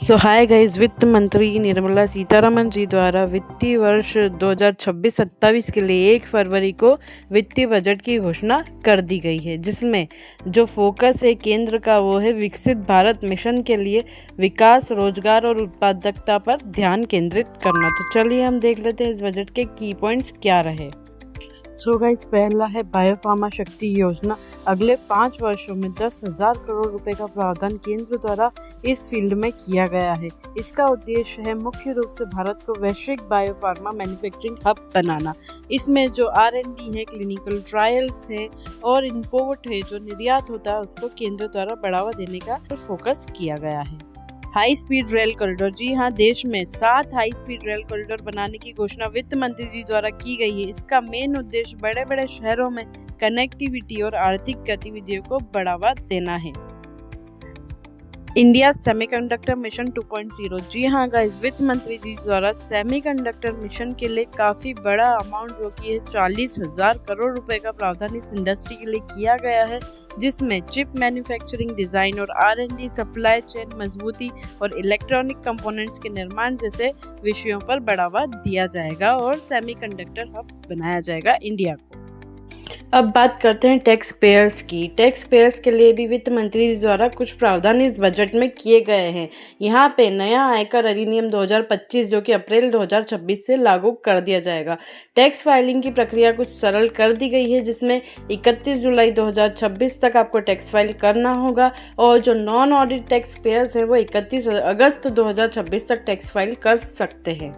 सो hi guys, वित्त मंत्री निर्मला सीतारमण जी द्वारा वित्तीय वर्ष 2026-27 के लिए 1 फरवरी को वित्तीय बजट की घोषणा कर दी गई है, जिसमें जो फोकस है केंद्र का वो है विकसित भारत मिशन के लिए विकास, रोजगार और उत्पादकता पर ध्यान केंद्रित करना। तो चलिए हम देख लेते हैं इस बजट के की पॉइंट्स क्या रहे। सो गाइस, पहला है बायोफार्मा शक्ति योजना। अगले 5 वर्षों में 10,000 करोड़ रुपए का प्रावधान केंद्र द्वारा इस फील्ड में किया गया है। इसका उद्देश्य है मुख्य रूप से भारत को वैश्विक बायोफार्मा मैन्युफैक्चरिंग हब बनाना। इसमें जो R&D है, क्लिनिकल ट्रायल्स है और इम्पोर्ट है, जो निर्यात होता है, उसको केंद्र द्वारा बढ़ावा देने का फोकस किया गया है। High speed rail corridor. जी हाँ, देश में 7 हाई स्पीड रेल कॉरिडोर बनाने की घोषणा वित्त मंत्री जी द्वारा की गई है। इसका मेन उद्देश्य बड़े बड़े शहरों में कनेक्टिविटी और आर्थिक गतिविधियों को बढ़ावा देना है। India semiconductor mission 2.0। जी हाँ गाइस, वित्त मंत्री जी द्वारा सेमीकंडक्टर मिशन के लिए काफ़ी बड़ा अमाउंट जो कि है 40,000 करोड़ रुपए का प्रावधान इस इंडस्ट्री के लिए किया गया है, जिसमें चिप मैन्युफैक्चरिंग, डिज़ाइन और R&D, सप्लाई चेन मजबूती और इलेक्ट्रॉनिक कंपोनेंट्स के निर्माण जैसे विषयों पर बढ़ावा दिया जाएगा और सेमीकंडक्टर हब बनाया जाएगा इंडिया को। अब बात करते हैं टैक्स पेयर्स की। टैक्स पेयर्स के लिए भी वित्त मंत्री द्वारा कुछ प्रावधान इस बजट में किए गए हैं। यहाँ पे नया आयकर अधिनियम 2025 जो कि अप्रैल 2026 से लागू कर दिया जाएगा। टैक्स फाइलिंग की प्रक्रिया कुछ सरल कर दी गई है, जिसमें 31 जुलाई 2026 तक आपको टैक्स फाइल करना होगा और जो नॉन ऑडिट टैक्स पेयर्स हैं वो 31 अगस्त 2026 तक टैक्स फाइल कर सकते हैं।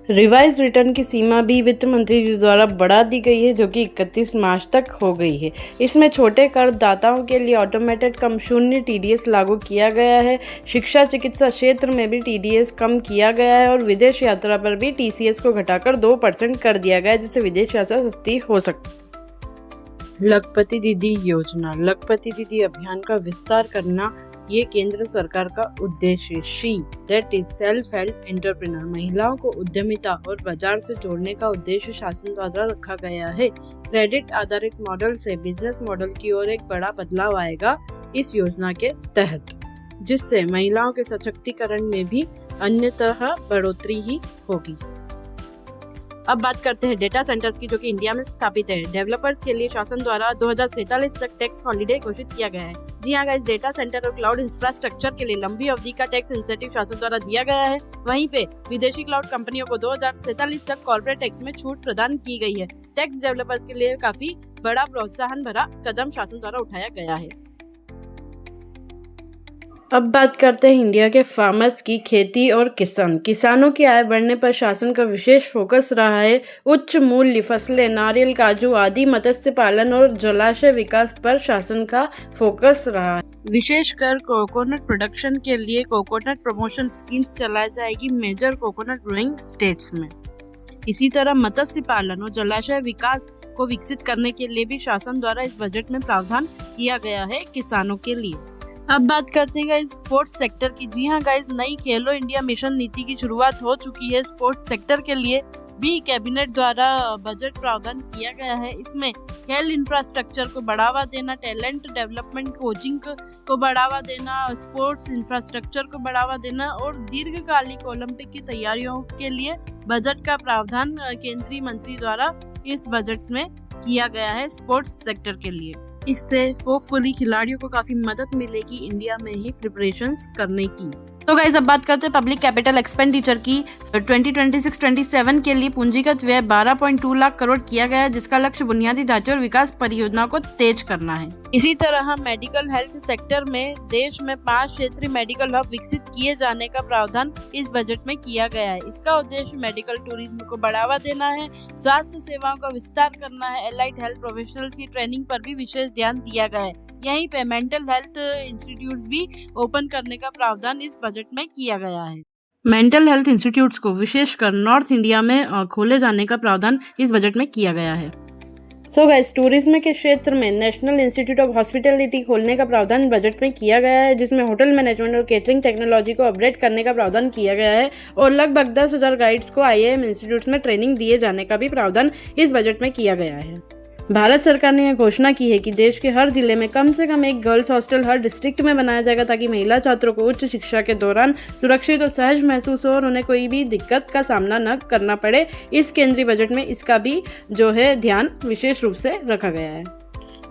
रिवाइज रिटर्न की सीमा भी वित्त मंत्री जी द्वारा बढ़ा दी गई है, जो कि 31 मार्च तक हो गई है। इसमें छोटे करदाताओं के लिए ऑटोमेटेड कम शून्य TDS लागू किया गया है। शिक्षा चिकित्सा क्षेत्र में भी TDS कम किया गया है और विदेश यात्रा पर भी TCS को घटाकर 2% कर दिया गया है, जिससे विदेश यात्रा सस्ती हो सकती। लखपति दीदी योजना। लखपति दीदी अभियान का विस्तार करना ये केंद्र सरकार का उद्देश्य है। She that is self help entrepreneur, महिलाओं को उद्यमिता और बाजार से जोड़ने का उद्देश्य शासन द्वारा रखा गया है। क्रेडिट आधारित मॉडल से बिजनेस मॉडल की ओर एक बड़ा बदलाव आएगा इस योजना के तहत, जिससे महिलाओं के सशक्तिकरण में भी अन्यतः बढ़ोतरी ही होगी। अब बात करते हैं डेटा सेंटर्स की, जो कि इंडिया में स्थापित है। डेवलपर्स के लिए शासन द्वारा 2047 तक टैक्स हॉलिडे घोषित किया गया है। जी हाँ गाइस, डेटा सेंटर और क्लाउड इंफ्रास्ट्रक्चर के लिए लंबी अवधि का टैक्स इंसेंटिव शासन द्वारा दिया गया है। वहीं पे विदेशी क्लाउड कंपनियों को 2047 तक कॉर्पोरेट टैक्स में छूट प्रदान की गई है। टैक्स डेवलपर्स के लिए काफी बड़ा प्रोत्साहन भरा कदम शासन द्वारा उठाया गया है। अब बात करते हैं इंडिया के फार्मर्स की, खेती और किसानों की आय बढ़ने पर शासन का विशेष फोकस रहा है। उच्च मूल्य फसलें, नारियल, काजू आदि, मत्स्य पालन और जलाशय विकास पर शासन का फोकस रहा है। विशेषकर कोकोनट प्रोडक्शन के लिए कोकोनट प्रमोशन स्कीम्स चलाई जाएगी मेजर कोकोनट ग्रोइंग स्टेट्स में। इसी तरह मत्स्य पालन और जलाशय विकास को विकसित करने के लिए भी शासन द्वारा इस बजट में प्रावधान किया गया है किसानों के लिए। अब बात करते हैं गाइस स्पोर्ट्स सेक्टर की। जी हाँ गाइस, नई खेलो इंडिया मिशन नीति की शुरुआत हो चुकी है। स्पोर्ट्स सेक्टर के लिए भी कैबिनेट द्वारा बजट प्रावधान किया गया है। इसमें खेल इंफ्रास्ट्रक्चर को बढ़ावा देना, टैलेंट डेवलपमेंट, कोचिंग को बढ़ावा देना, स्पोर्ट्स इंफ्रास्ट्रक्चर को बढ़ावा देना और दीर्घकालिक ओलंपिक की तैयारियों के लिए बजट का प्रावधान केंद्रीय मंत्री द्वारा इस बजट में किया गया है स्पोर्ट्स सेक्टर के लिए। इससे होपफुली खिलाड़ियों को काफी मदद मिलेगी इंडिया में ही प्रिपरेशंस करने की। तो गाइस, अब बात करते हैं पब्लिक कैपिटल एक्सपेंडिचर की। 2026-27 के लिए पूंजीगत व्यय 12.2 लाख करोड़ किया गया है, जिसका लक्ष्य बुनियादी ढांचे और विकास परियोजनाओं को तेज करना है। इसी तरह मेडिकल हेल्थ सेक्टर में देश में 5 क्षेत्रीय मेडिकल हब विकसित किए जाने का प्रावधान इस बजट में किया गया है। इसका उद्देश्य मेडिकल टूरिज्म को बढ़ावा देना है, स्वास्थ्य सेवाओं का विस्तार करना है, एलाइड हेल्थ प्रोफेशनल्स की ट्रेनिंग पर भी विशेष ध्यान दिया गया है। यहीं पे मेंटल हेल्थ इंस्टीट्यूट्स भी ओपन करने का प्रावधान इस बजट में किया गया है। मेंटल हेल्थ इंस्टीट्यूट्स को विशेषकर नॉर्थ इंडिया में खोले जाने का प्रावधान इस बजट में किया गया है। सो गाइस, टूरिज्म के क्षेत्र में नेशनल इंस्टीट्यूट ऑफ हॉस्पिटैलिटी खोलने का प्रावधान बजट में किया गया है, जिसमें होटल मैनेजमेंट और केटरिंग टेक्नोलॉजी को अपग्रेड करने का प्रावधान किया गया है और लगभग 10,000 गाइड्स को IIM इंस्टीट्यूट्स में ट्रेनिंग दिए जाने का भी प्रावधान इस बजट में किया गया है। भारत सरकार ने यह घोषणा की है कि देश के हर जिले में कम से कम एक गर्ल्स हॉस्टल हर डिस्ट्रिक्ट में बनाया जाएगा, ताकि महिला छात्रों को उच्च शिक्षा के दौरान सुरक्षित और सहज महसूस हो और उन्हें कोई भी दिक्कत का सामना न करना पड़े। इस केंद्रीय बजट में इसका भी जो है ध्यान विशेष रूप से रखा गया है।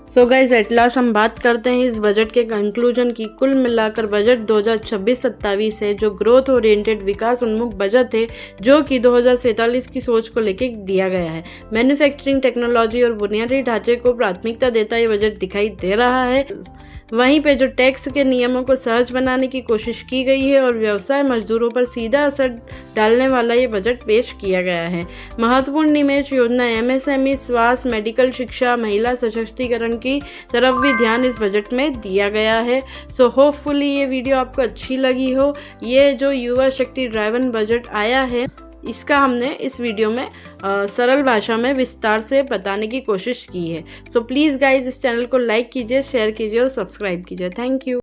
सो गाइज एट लास्ट हम बात करते हैं इस बजट के कंक्लूजन की। कुल मिलाकर बजट 2026-27 है जो ग्रोथ ओरिएंटेड विकास उन्मुख बजट है, जो कि 2047 की सोच को लेकर दिया गया है। मैन्युफैक्चरिंग टेक्नोलॉजी और बुनियादी ढांचे को प्राथमिकता देता ये बजट दिखाई दे रहा है। वहीं पे जो टैक्स के नियमों को सहज बनाने की कोशिश की गई है और व्यवसाय मजदूरों पर सीधा असर डालने वाला ये बजट पेश किया गया है। महत्वपूर्ण निवेश योजना, MSME, स्वास्थ्य, मेडिकल शिक्षा, महिला सशक्तिकरण की तरफ भी ध्यान इस बजट में दिया गया है। सो होपफुली ये वीडियो आपको अच्छी लगी हो। ये जो युवा शक्ति ड्राइवन बजट आया है, इसका हमने इस वीडियो में सरल भाषा में विस्तार से बताने की कोशिश की है। सो प्लीज़ गाइज इस चैनल को लाइक कीजिए, शेयर कीजिए और सब्सक्राइब कीजिए। Thank you.